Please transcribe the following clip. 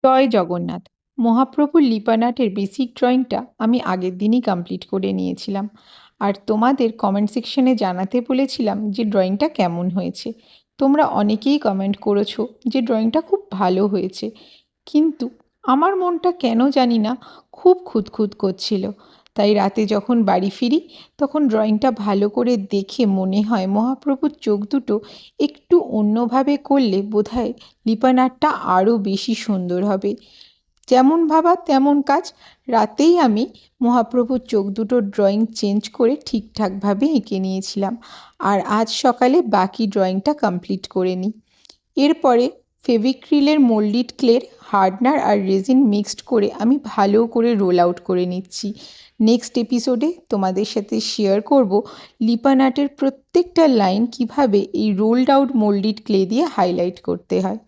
জয় জগন্নাথ। মহাপ্রভুর লিপানাটের বেসিক ড্রয়িংটা আমি আগের দিনই কমপ্লিট করে নিয়েছিলাম। আর তোমাদের কমেন্ট সেকশনে জানাতে বলেছিলাম যে ড্রয়িংটা কেমন হয়েছে। তোমরা অনেকেই কমেন্ট করেছো যে ড্রয়িংটা খুব ভালো হয়েছে। কিন্তু আমার মনটা কেন জানি না খুব খুঁতখুঁত করছিল। তাই রাতে যখন বাড়ি ফিরি তখন ড্রয়িংটা ভালো করে দেখে মনে হয় মহাপ্রভুর চোখ দুটো একটু অন্যভাবে করলে বোধহয় লিপানাটটা আরও বেশি সুন্দর হবে। যেমন ভাবা তেমন কাজ। রাতেই আমি মহাপ্রভুর চোখ দুটোর ড্রয়িং চেঞ্জ করে ঠিকঠাকভাবে এঁকে নিয়েছিলাম। আর আজ সকালে বাকি ড্রয়িংটা কমপ্লিট করে নিই। এরপরে ফেভিক্রিলের মোল্ডিড ক্লের হার্ডনার আর রেজিন মিক্সড করে আমি ভালো করে রোল আউট করে নিচ্ছি। নেক্সট এপিসোডে তোমাদের সাথে শেয়ার করব লিপানাটের প্রত্যেকটা লাইন কিভাবে এই রোলড আউট মোল্ডিড ক্লে দিয়ে হাইলাইট করতে হয়।